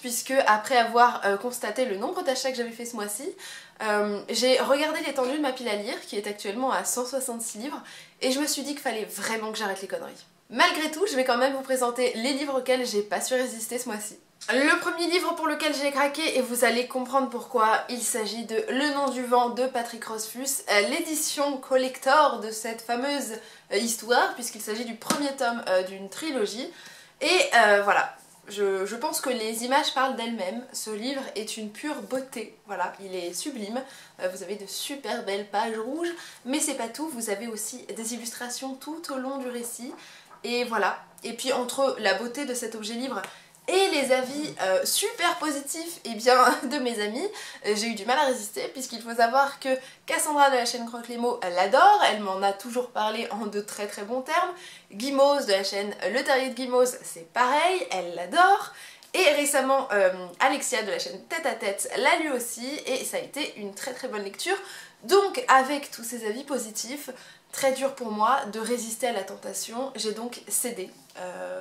puisque après avoir constaté le nombre d'achats que j'avais fait ce mois-ci, j'ai regardé l'étendue de ma pile à lire qui est actuellement à 166 livres et je me suis dit qu'il fallait vraiment que j'arrête les conneries. Malgré tout, je vais quand même vous présenter les livres auxquels j'ai pas su résister ce mois-ci. Le premier livre pour lequel j'ai craqué, et vous allez comprendre pourquoi, il s'agit de Le nom du vent de Patrick Rothfuss, l'édition collector de cette fameuse histoire, puisqu'il s'agit du premier tome d'une trilogie. Et voilà, je pense que les images parlent d'elles-mêmes. Ce livre est une pure beauté, voilà, il est sublime. Vous avez de super belles pages rouges, mais c'est pas tout, vous avez aussi des illustrations tout au long du récit. Et voilà, et puis entre la beauté de cet objet livre et les avis super positifs de mes amis, j'ai eu du mal à résister puisqu'il faut savoir que Cassandra de la chaîne Croque les mots l'adore, elle m'en a toujours parlé en de très très bons termes. Guimauze de la chaîne Le Terrier de Guimauze, c'est pareil, elle l'adore. Et récemment, Alexia de la chaîne Tête à Tête l'a lu aussi et ça a été une très très bonne lecture. Donc avec tous ces avis positifs, très dur pour moi de résister à la tentation, j'ai donc cédé,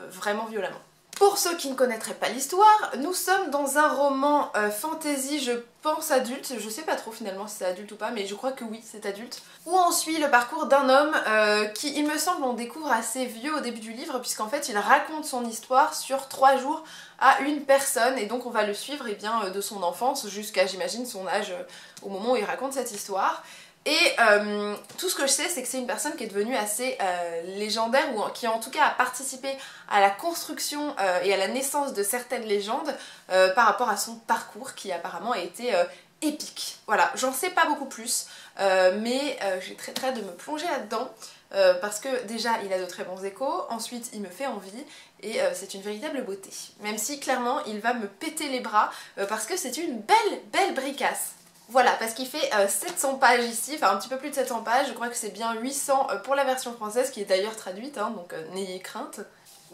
vraiment violemment. Pour ceux qui ne connaîtraient pas l'histoire, nous sommes dans un roman fantasy, je pense adulte, je sais pas trop finalement si c'est adulte ou pas, mais je crois que oui, c'est adulte, où on suit le parcours d'un homme qui, il me semble, on découvre assez vieux au début du livre, puisqu'en fait il raconte son histoire sur 3 jours à une personne, et donc on va le suivre de son enfance jusqu'à, j'imagine, son âge au moment où il raconte cette histoire. Et tout ce que je sais, c'est que c'est une personne qui est devenue assez légendaire, ou qui en tout cas a participé à la construction et à la naissance de certaines légendes par rapport à son parcours qui apparemment a été épique. Voilà, j'en sais pas beaucoup plus, mais j'ai très très hâte de me plonger là-dedans. Parce que déjà il a de très bons échos, ensuite il me fait envie et c'est une véritable beauté. Même si clairement il va me péter les bras parce que c'est une belle bricasse. Voilà, parce qu'il fait 700 pages ici, enfin un petit peu plus de 700 pages, je crois que c'est bien 800 pour la version française qui est d'ailleurs traduite, hein, donc n'ayez crainte.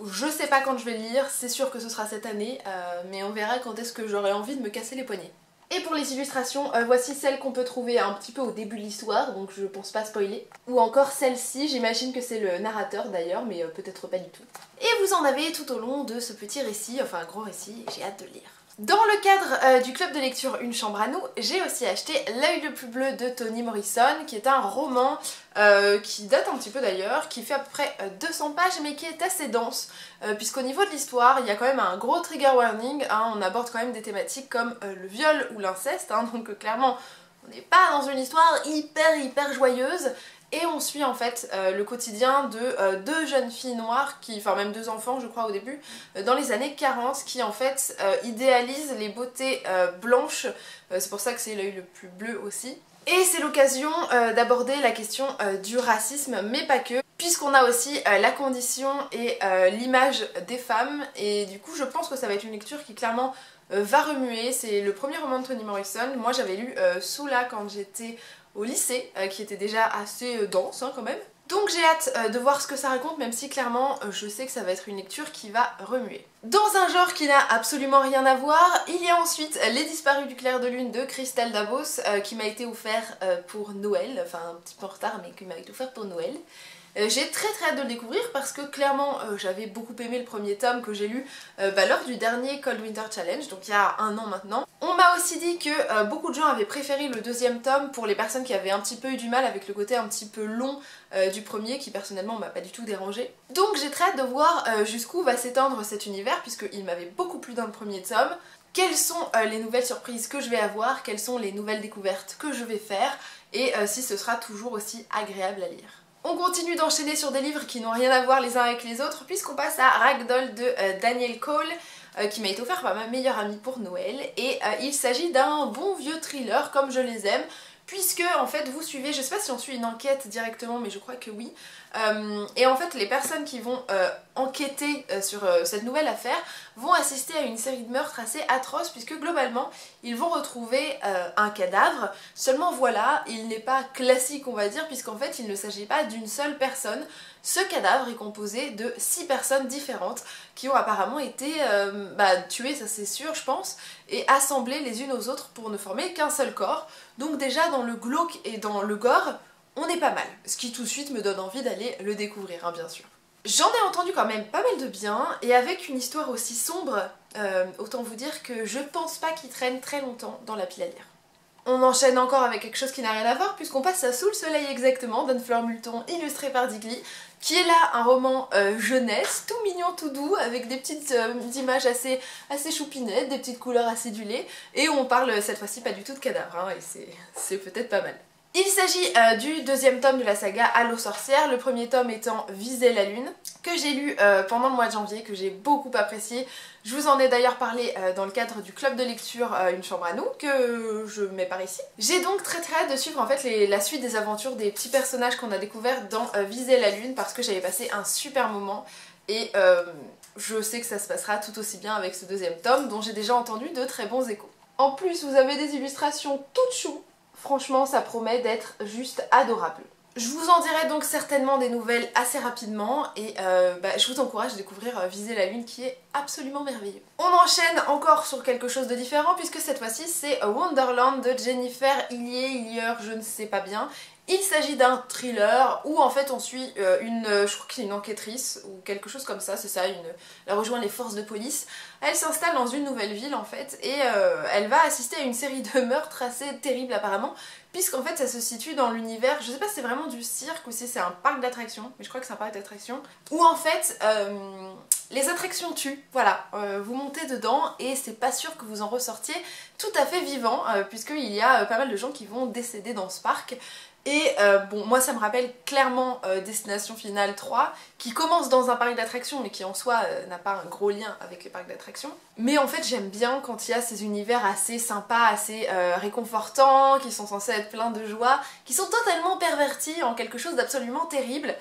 Je sais pas quand je vais le lire, c'est sûr que ce sera cette année, mais on verra quand est-ce que j'aurai envie de me casser les poignets. Et pour les illustrations, voici celles qu'on peut trouver un petit peu au début de l'histoire, donc je pense pas spoiler. Ou encore celle-ci, j'imagine que c'est le narrateur d'ailleurs, mais peut-être pas du tout. Et vous en avez tout au long de ce petit récit, enfin un gros récit, j'ai hâte de le lire. Dans le cadre du club de lecture Une chambre à nous, j'ai aussi acheté L'œil le plus bleu de Toni Morrison, qui est un roman qui date un petit peu d'ailleurs, qui fait à peu près 200 pages mais qui est assez dense, puisqu'au niveau de l'histoire, il y a quand même un gros trigger warning, hein, on aborde quand même des thématiques comme le viol ou l'inceste, hein, donc clairement on n'est pas dans une histoire hyper joyeuse. Et on suit en fait le quotidien de 2 jeunes filles noires, enfin même 2 enfants je crois au début, dans les années 40, qui en fait idéalisent les beautés blanches, c'est pour ça que c'est L'œil le plus bleu aussi. Et c'est l'occasion d'aborder la question du racisme, mais pas que, puisqu'on a aussi la condition et l'image des femmes, et du coup je pense que ça va être une lecture qui clairement va remuer. C'est le premier roman de Toni Morrison, moi j'avais lu Soula quand j'étais au lycée, qui était déjà assez dense hein, quand même. Donc j'ai hâte de voir ce que ça raconte, même si clairement je sais que ça va être une lecture qui va remuer. Dans un genre qui n'a absolument rien à voir, il y a ensuite Les Disparus du clair de lune de Christelle Dabos, qui m'a été offert pour Noël, enfin un petit peu en retard mais qui m'a été offert pour Noël. J'ai très hâte de le découvrir parce que clairement j'avais beaucoup aimé le premier tome que j'ai lu lors du dernier Cold Winter Challenge, donc il y a 1 an maintenant. On m'a aussi dit que beaucoup de gens avaient préféré le 2e tome pour les personnes qui avaient un petit peu eu du mal avec le côté un petit peu long du premier, qui personnellement m'a pas du tout dérangé. Donc j'ai très hâte de voir jusqu'où va s'étendre cet univers, puisqu'il m'avait beaucoup plu dans le premier tome. Quelles sont les nouvelles surprises que je vais avoir, quelles sont les nouvelles découvertes que je vais faire, et si ce sera toujours aussi agréable à lire. On continue d'enchaîner sur des livres qui n'ont rien à voir les uns avec les autres, puisqu'on passe à Ragdoll de Daniel Cole, qui m'a été offert par ma meilleure amie pour Noël, et il s'agit d'un bon vieux thriller comme je les aime, puisque en fait vous suivez, je sais pas si on suit une enquête directement mais je crois que oui, et en fait les personnes qui vont enquêter sur cette nouvelle affaire vont assister à une série de meurtres assez atroces, puisque globalement ils vont retrouver un cadavre, seulement voilà, il n'est pas classique on va dire, puisqu'en fait il ne s'agit pas d'une seule personne. Ce cadavre est composé de 6 personnes différentes qui ont apparemment été tuées, ça c'est sûr je pense, et assemblées les unes aux autres pour ne former qu'un seul corps. Donc déjà dans le glauque et dans le gore, on est pas mal, ce qui tout de suite me donne envie d'aller le découvrir hein, bien sûr. J'en ai entendu quand même pas mal de bien, et avec une histoire aussi sombre, autant vous dire que je pense pas qu'il traîne très longtemps dans la pile à lire. On enchaîne encore avec quelque chose qui n'a rien à voir puisqu'on passe à Sous le soleil exactement d'Anne-Fleur Multon, illustré par Digli, qui est là un roman jeunesse, tout mignon, tout doux, avec des petites images assez choupinettes, des petites couleurs acidulées, et où on parle cette fois-ci pas du tout de cadavres, hein, et c'est peut-être pas mal. Il s'agit du deuxième tome de la saga Allo sorcière, le premier tome étant Viser la lune, que j'ai lu pendant le mois de janvier, que j'ai beaucoup apprécié. Je vous en ai d'ailleurs parlé dans le cadre du club de lecture Une chambre à nous, que je mets par ici. J'ai donc très hâte de suivre en fait la suite des aventures des petits personnages qu'on a découverts dans Viser la lune, parce que j'avais passé un super moment, et je sais que ça se passera tout aussi bien avec ce deuxième tome, dont j'ai déjà entendu de très bons échos. En plus, vous avez des illustrations toutes chou. Franchement, ça promet d'être juste adorable. Je vous en dirai donc certainement des nouvelles assez rapidement, et je vous encourage à découvrir Viser la lune, qui est absolument merveilleux. On enchaîne encore sur quelque chose de différent, puisque cette fois-ci c'est Wonderland de Jennifer Hillier, je ne sais pas bien. Il s'agit d'un thriller où en fait on suit je crois que c'est une enquêtrice ou quelque chose comme ça, c'est ça, elle rejoint les forces de police. Elle s'installe dans une nouvelle ville en fait, et elle va assister à une série de meurtres assez terribles apparemment, puisqu'en fait ça se situe dans l'univers, je sais pas si c'est vraiment du cirque ou si c'est un parc d'attractions, mais je crois que c'est un parc d'attractions, où en fait les attractions tuent, voilà, vous montez dedans et c'est pas sûr que vous en ressortiez tout à fait vivant, puisqu'il y a pas mal de gens qui vont décéder dans ce parc. Et bon, moi ça me rappelle clairement Destination Finale 3, qui commence dans un parc d'attractions mais qui en soi n'a pas un gros lien avec les parcs d'attractions. Mais en fait j'aime bien quand il y a ces univers assez sympas, assez réconfortants, qui sont censés être pleins de joie, qui sont totalement pervertis en quelque chose d'absolument terrible.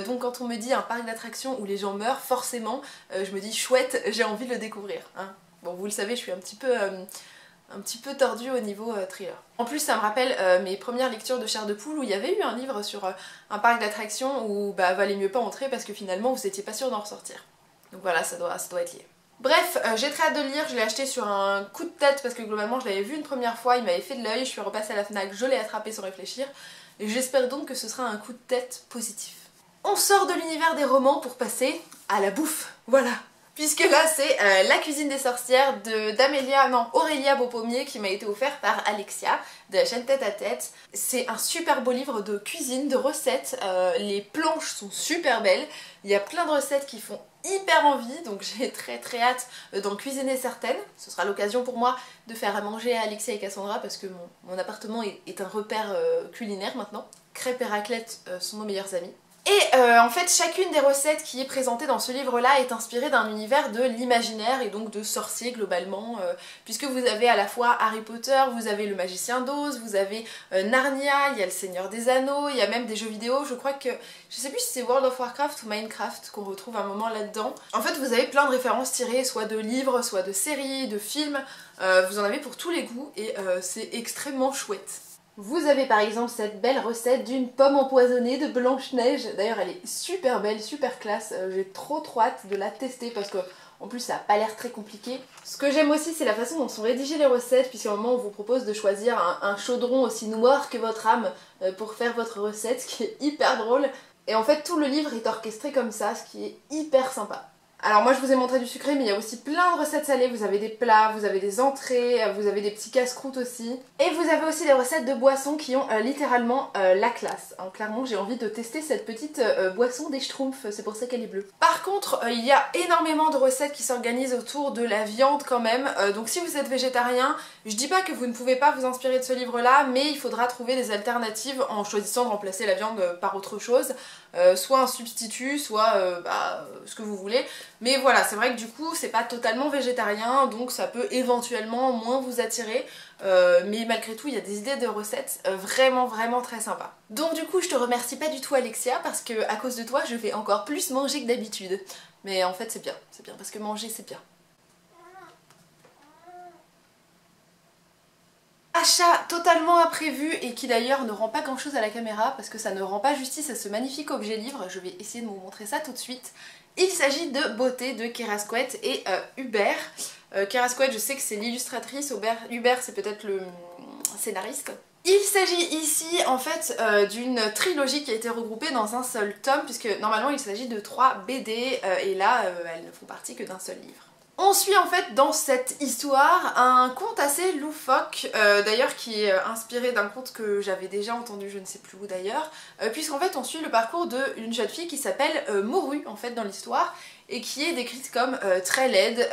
Donc quand on me dit un parc d'attractions où les gens meurent, forcément je me dis chouette, j'ai envie de le découvrir, hein. Bon, vous le savez, je suis un petit peu tordue au niveau thriller. En plus ça me rappelle mes premières lectures de Chair de Poule, où il y avait eu un livre sur un parc d'attractions où valait mieux pas entrer parce que finalement vous étiez pas sûr d'en ressortir. Donc voilà, ça doit être lié. Bref, j'ai très hâte de le lire, je l'ai acheté sur un coup de tête parce que globalement je l'avais vu une première fois, il m'avait fait de l'œil, je suis repassée à la Fnac, je l'ai attrapé sans réfléchir, et j'espère donc que ce sera un coup de tête positif. On sort de l'univers des romans pour passer à la bouffe, voilà. Puisque là c'est La cuisine des sorcières Aurélia Beaupommier, qui m'a été offert par Alexia de la chaîne Tête à Tête. C'est un super beau livre de cuisine, de recettes, les planches sont super belles, il y a plein de recettes qui font hyper envie, donc j'ai très hâte d'en cuisiner certaines. Ce sera l'occasion pour moi de faire à manger à Alexia et Cassandra, parce que mon appartement est un repère culinaire maintenant. Crêpes et raclette sont nos meilleurs amis. Et en fait chacune des recettes qui est présentée dans ce livre-là est inspirée d'un univers de l'imaginaire et donc de sorciers globalement, puisque vous avez à la fois Harry Potter, vous avez le Magicien d'Oz, vous avez Narnia, il y a le Seigneur des Anneaux, il y a même des jeux vidéo, je crois que, je sais plus si c'est World of Warcraft ou Minecraft qu'on retrouve un moment là-dedans. En fait vous avez plein de références tirées soit de livres, soit de séries, de films, vous en avez pour tous les goûts, et c'est extrêmement chouette. Vous avez par exemple cette belle recette d'une pomme empoisonnée de Blanche-Neige. D'ailleurs elle est super belle, super classe, j'ai trop hâte de la tester parce que en plus ça n'a pas l'air très compliqué. Ce que j'aime aussi c'est la façon dont sont rédigées les recettes, puisqu'à un moment on vous propose de choisir un chaudron aussi noir que votre âme pour faire votre recette, ce qui est hyper drôle. Et en fait tout le livre est orchestré comme ça, ce qui est hyper sympa. Alors moi je vous ai montré du sucré, mais il y a aussi plein de recettes salées, vous avez des plats, vous avez des entrées, vous avez des petits casse-croûtes aussi. Et vous avez aussi des recettes de boissons qui ont littéralement la classe. Hein, clairement j'ai envie de tester cette petite boisson des Schtroumpfs, c'est pour ça qu'elle est bleue. Par contre il y a énormément de recettes qui s'organisent autour de la viande quand même, donc si vous êtes végétarien, je dis pas que vous ne pouvez pas vous inspirer de ce livre là, mais il faudra trouver des alternatives en choisissant de remplacer la viande par autre chose. Soit un substitut, soit ce que vous voulez. Mais voilà, c'est vrai que du coup c'est pas totalement végétarien, donc ça peut éventuellement moins vous attirer. Mais malgré tout il y a des idées de recettes vraiment très sympas. Donc du coup je te remercie pas du tout Alexia, parce que à cause de toi je vais encore plus manger que d'habitude. Mais en fait c'est bien parce que manger c'est bien. Achat totalement imprévu et qui d'ailleurs ne rend pas grand chose à la caméra parce que ça ne rend pas justice à ce magnifique objet livre. Je vais essayer de vous montrer ça tout de suite. Il s'agit de Beauté de Kera Squett et Hubert. Kera Squett, je sais que c'est l'illustratrice, Hubert c'est peut-être le scénariste. Il s'agit ici en fait d'une trilogie qui a été regroupée dans un seul tome, puisque normalement il s'agit de 3 BD et là elles ne font partie que d'un seul livre. On suit en fait dans cette histoire un conte assez loufoque, d'ailleurs qui est inspiré d'un conte que j'avais déjà entendu, je ne sais plus où d'ailleurs, puisqu'en fait on suit le parcours d'une jeune fille qui s'appelle Moru en fait dans l'histoire, et qui est décrite comme très laide,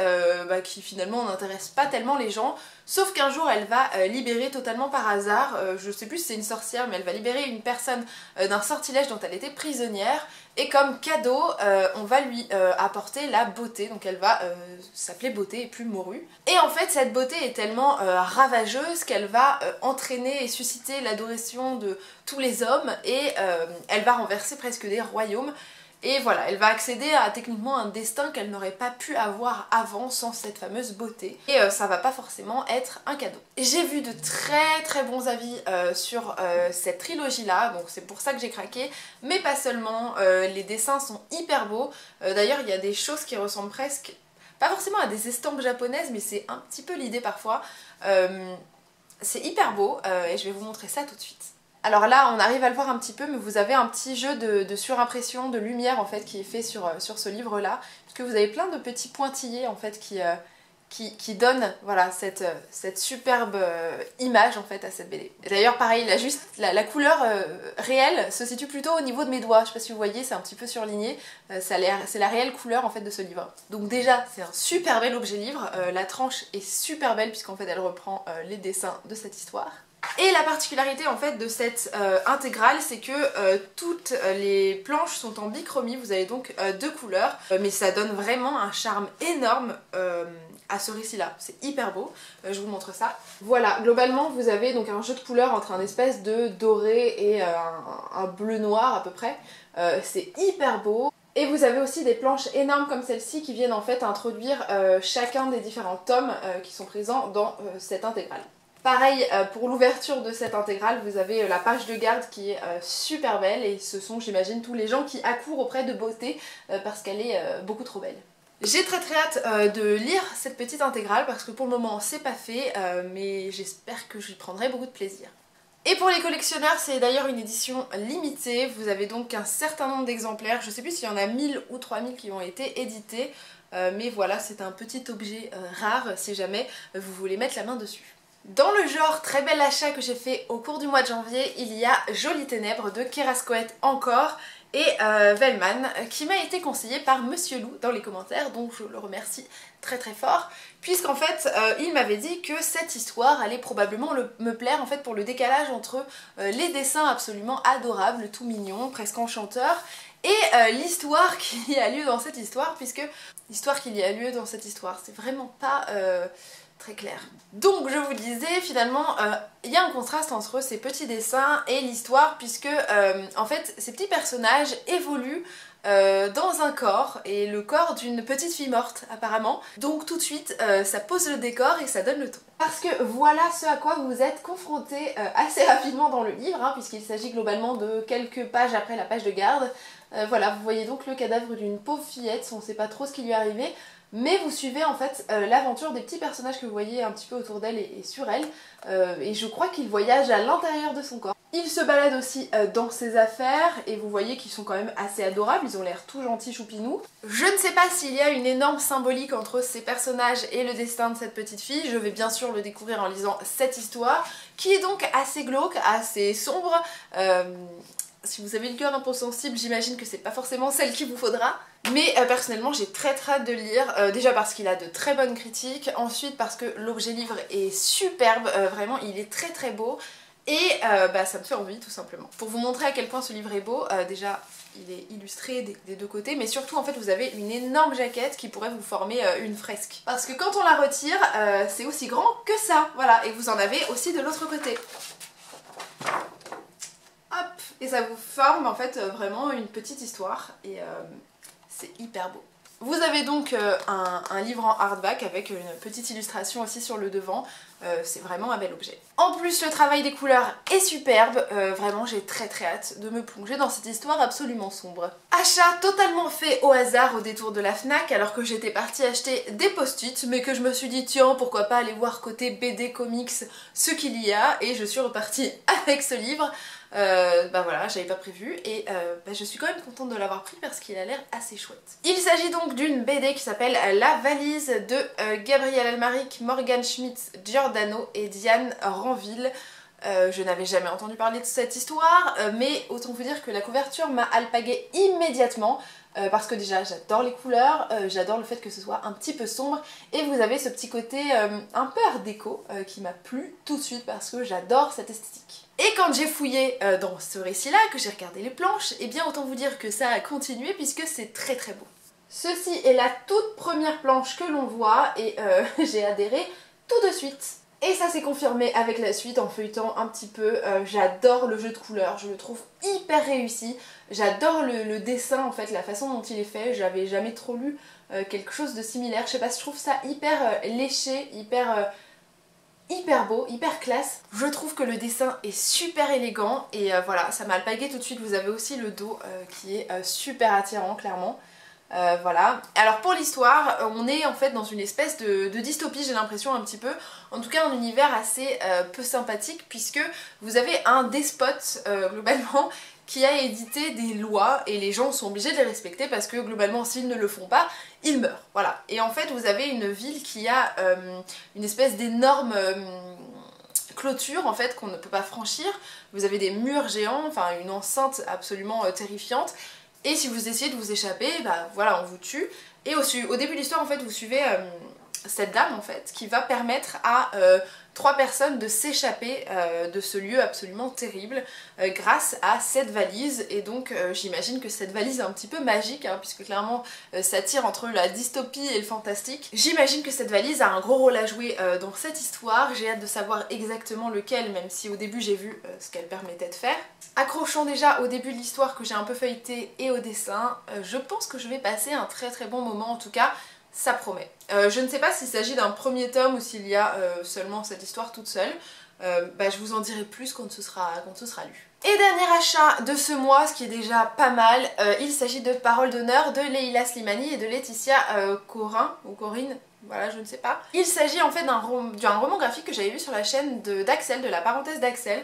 qui finalement n'intéresse pas tellement les gens, sauf qu'un jour elle va libérer totalement par hasard, je sais plus si c'est une sorcière, mais elle va libérer une personne d'un sortilège dont elle était prisonnière, et comme cadeau on va lui apporter la beauté, donc elle va s'appeler Beauté et plus Moru. Et en fait cette beauté est tellement ravageuse qu'elle va entraîner et susciter l'adoration de tous les hommes, et elle va renverser presque des royaumes. Et voilà, elle va accéder à techniquement un destin qu'elle n'aurait pas pu avoir avant sans cette fameuse beauté. Et ça va pas forcément être un cadeau. J'ai vu de très bons avis sur cette trilogie-là, donc c'est pour ça que j'ai craqué. Mais pas seulement, les dessins sont hyper beaux. D'ailleurs, il y a des choses qui ressemblent presque, pas forcément à des estampes japonaises, mais c'est un petit peu l'idée parfois. C'est hyper beau et je vais vous montrer ça tout de suite. Alors là, on arrive à le voir un petit peu, mais vous avez un petit jeu de surimpression, de lumière en fait qui est fait sur ce livre-là, puisque vous avez plein de petits pointillés en fait qui donnent voilà, cette superbe image en fait à cette BD. D'ailleurs pareil, la couleur réelle se situe plutôt au niveau de mes doigts, je sais pas si vous voyez, c'est un petit peu surligné, c'est la réelle couleur en fait de ce livre. Donc déjà, c'est un super bel objet livre, la tranche est super belle puisqu'en fait elle reprend les dessins de cette histoire. Et la particularité en fait de cette intégrale, c'est que toutes les planches sont en bichromie, vous avez donc 2 couleurs, mais ça donne vraiment un charme énorme à ce récit-là, c'est hyper beau, je vous montre ça. Voilà, globalement vous avez donc un jeu de couleurs entre un espèce de doré et un bleu noir à peu près, c'est hyper beau. Et vous avez aussi des planches énormes comme celle-ci qui viennent en fait introduire chacun des différents tomes qui sont présents dans cette intégrale. Pareil, pour l'ouverture de cette intégrale, vous avez la page de garde qui est super belle, et ce sont, j'imagine, tous les gens qui accourent auprès de Beauté parce qu'elle est beaucoup trop belle. J'ai très hâte de lire cette petite intégrale parce que pour le moment c'est pas fait, mais j'espère que j'y prendrai beaucoup de plaisir. Et pour les collectionneurs, c'est d'ailleurs une édition limitée, vous avez donc un certain nombre d'exemplaires, je sais plus s'il y en a 1000 ou 3000 qui ont été édités, mais voilà, c'est un petit objet rare si jamais vous voulez mettre la main dessus. Dans le genre très bel achat que j'ai fait au cours du mois de janvier, il y a Jolies Ténèbres de Kerascoët encore et Velman, qui m'a été conseillé par Monsieur Lou dans les commentaires, donc je le remercie très fort, puisqu'en fait il m'avait dit que cette histoire allait probablement me plaire en fait pour le décalage entre les dessins absolument adorables, tout mignons, presque enchanteurs, et l'histoire qui a lieu dans cette histoire, puisque l'histoire qu'il y a lieu dans cette histoire, c'est vraiment pas très clair. Donc je vous disais, finalement il y a un contraste entre ces petits dessins et l'histoire, puisque en fait ces petits personnages évoluent dans un corps, et le corps d'une petite fille morte apparemment, donc tout de suite ça pose le décor et ça donne le ton. Parce que voilà ce à quoi vous êtes confrontés assez rapidement dans le livre, hein, puisqu'il s'agit globalement de quelques pages après la page de garde. Voilà, vous voyez donc le cadavre d'une pauvre fillette, on ne sait pas trop ce qui lui est arrivé, mais vous suivez en fait l'aventure des petits personnages que vous voyez un petit peu autour d'elle et sur elle, et je crois qu'ils voyagent à l'intérieur de son corps. Ils se baladent aussi dans ses affaires, et vous voyez qu'ils sont quand même assez adorables, ils ont l'air tout gentils choupinous. Je ne sais pas s'il y a une énorme symbolique entre ces personnages et le destin de cette petite fille, je vais bien sûr le découvrir en lisant cette histoire, qui est donc assez glauque, assez sombre. Si vous avez le cœur un peu sensible, j'imagine que c'est pas forcément celle qu'il vous faudra. Mais personnellement j'ai très hâte de le lire, déjà parce qu'il a de très bonnes critiques, ensuite parce que l'objet livre est superbe, vraiment il est très beau, et ça me fait envie tout simplement. Pour vous montrer à quel point ce livre est beau, déjà il est illustré des 2 côtés, mais surtout en fait vous avez une énorme jaquette qui pourrait vous former une fresque. Parce que quand on la retire, c'est aussi grand que ça, voilà, et vous en avez aussi de l'autre côté. Hop, et ça vous forme en fait vraiment une petite histoire, et c'est hyper beau. Vous avez donc un livre en hardback avec une petite illustration aussi sur le devant. c'est vraiment un bel objet. En plus le travail des couleurs est superbe, vraiment j'ai très hâte de me plonger dans cette histoire absolument sombre. Achat totalement fait au hasard au détour de la Fnac alors que j'étais partie acheter des post-it mais que je me suis dit tiens pourquoi pas aller voir côté BD comics ce qu'il y a, et je suis repartie avec ce livre. Bah voilà, j'avais pas prévu et je suis quand même contente de l'avoir pris parce qu'il a l'air assez chouette. Il s'agit donc d'une BD qui s'appelle La valise de Gabriel Almaric, Morgan Schmitz, Giordano et Diane Ranville. Je n'avais jamais entendu parler de cette histoire, mais autant vous dire que la couverture m'a alpaguée immédiatement. Parce que déjà j'adore les couleurs, j'adore le fait que ce soit un petit peu sombre, et vous avez ce petit côté un peu art déco qui m'a plu tout de suite parce que j'adore cette esthétique. Et quand j'ai fouillé dans ce récit-là, que j'ai regardé les planches, et bien autant vous dire que ça a continué puisque c'est très beau. Ceci est la toute première planche que l'on voit et j'ai adhéré tout de suite. Et ça s'est confirmé avec la suite en feuilletant un petit peu. J'adore le jeu de couleurs, je le trouve hyper réussi. J'adore le dessin en fait, la façon dont il est fait. J'avais jamais trop lu quelque chose de similaire. Je sais pas, je trouve ça hyper léché, hyper beau, hyper classe. Je trouve que le dessin est super élégant et voilà, ça m'a alpagué tout de suite. Vous avez aussi le dos qui est super attirant clairement. Voilà. Alors pour l'histoire, on est en fait dans une espèce de dystopie, j'ai l'impression un petit peu, en tout cas un univers assez peu sympathique puisque vous avez un despote globalement qui a édité des lois et les gens sont obligés de les respecter parce que globalement s'ils ne le font pas, ils meurent. Voilà. Et en fait vous avez une ville qui a une espèce d'énorme clôture en fait qu'on ne peut pas franchir. Vous avez des murs géants, enfin une enceinte absolument terrifiante. Et si vous essayez de vous échapper, bah voilà, on vous tue. Et au début de l'histoire, en fait, vous suivez cette dame, en fait, qui va permettre à 3 personnes de s'échapper de ce lieu absolument terrible grâce à cette valise. Et donc, j'imagine que cette valise est un petit peu magique, hein, puisque clairement, ça tire entre la dystopie et le fantastique. J'imagine que cette valise a un gros rôle à jouer dans cette histoire. J'ai hâte de savoir exactement lequel, même si au début, j'ai vu ce qu'elle permettait de faire. Accrochant déjà au début de l'histoire que j'ai un peu feuilleté et au dessin, je pense que je vais passer un très bon moment, en tout cas ça promet. Je ne sais pas s'il s'agit d'un premier tome ou s'il y a seulement cette histoire toute seule, je vous en dirai plus quand ce sera lu. Et dernier achat de ce mois, ce qui est déjà pas mal, il s'agit de Parole d'honneur de Leila Slimani et de Laetitia Corinne, voilà, je ne sais pas. Il s'agit en fait d'un roman graphique que j'avais vu sur la chaîne d'Axel, de la parenthèse d'Axel,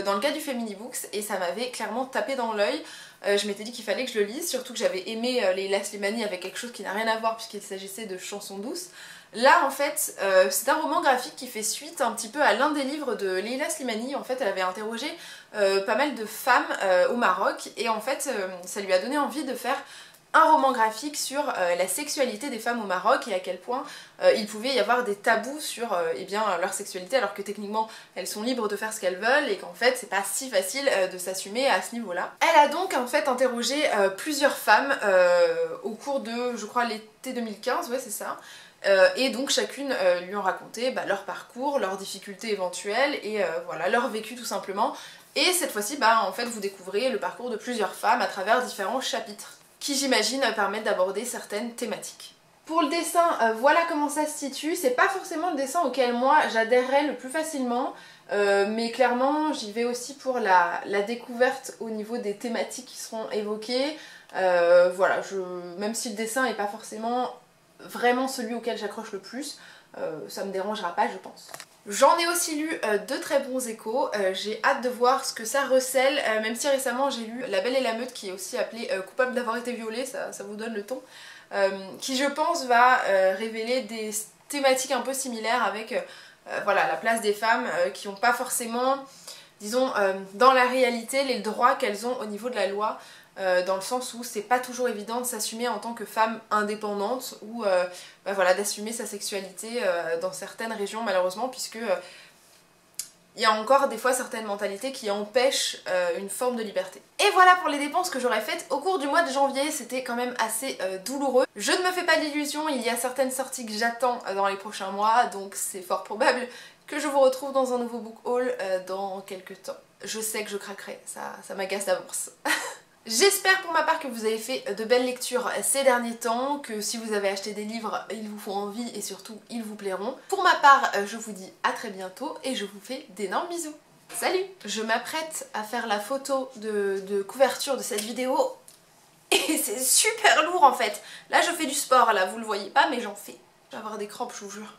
dans le cas du Feminibooks, et ça m'avait clairement tapé dans l'œil. Je m'étais dit qu'il fallait que je le lise, surtout que j'avais aimé Leila Slimani avec quelque chose qui n'a rien à voir puisqu'il s'agissait de chansons douces. Là en fait, c'est un roman graphique qui fait suite un petit peu à l'un des livres de Leila Slimani. En fait, elle avait interrogé pas mal de femmes au Maroc et en fait, ça lui a donné envie de faire un roman graphique sur la sexualité des femmes au Maroc et à quel point il pouvait y avoir des tabous sur leur sexualité alors que techniquement elles sont libres de faire ce qu'elles veulent et qu'en fait c'est pas si facile de s'assumer à ce niveau-là. Elle a donc en fait interrogé plusieurs femmes au cours de, je crois, l'été 2015, ouais c'est ça. Et donc chacune lui ont raconté leur parcours, leurs difficultés éventuelles et voilà, leur vécu tout simplement. Et cette fois-ci, en fait vous découvrez le parcours de plusieurs femmes à travers différents chapitres, qui j'imagine permettent d'aborder certaines thématiques. Pour le dessin, voilà comment ça se situe. C'est pas forcément le dessin auquel moi j'adhérerais le plus facilement, mais clairement j'y vais aussi pour la découverte au niveau des thématiques qui seront évoquées. Voilà, même si le dessin n'est pas forcément vraiment celui auquel j'accroche le plus, ça me dérangera pas je pense. J'en ai aussi lu de très bons échos, j'ai hâte de voir ce que ça recèle, même si récemment j'ai lu La Belle et la Meute qui est aussi appelée Coupable d'avoir été violée, ça vous donne le ton, qui je pense va révéler des thématiques un peu similaires avec voilà, la place des femmes qui n'ont pas forcément, disons, dans la réalité les droits qu'elles ont au niveau de la loi. Dans le sens où c'est pas toujours évident de s'assumer en tant que femme indépendante ou voilà, d'assumer sa sexualité dans certaines régions malheureusement puisque il y a encore des fois certaines mentalités qui empêchent une forme de liberté. Et voilà pour les dépenses que j'aurais faites au cours du mois de janvier, c'était quand même assez douloureux. Je ne me fais pas d'illusions, il y a certaines sorties que j'attends dans les prochains mois, donc c'est fort probable que je vous retrouve dans un nouveau book haul dans quelques temps. Je sais que je craquerai, ça m'agace d'avance. J'espère pour ma part que vous avez fait de belles lectures ces derniers temps, que si vous avez acheté des livres, ils vous font envie et surtout ils vous plairont. Pour ma part, je vous dis à très bientôt et je vous fais d'énormes bisous. Salut! Je m'apprête à faire la photo de couverture de cette vidéo et c'est super lourd en fait. Là je fais du sport, là vous le voyez pas mais j'en fais. Je vais avoir des crampes, je vous jure.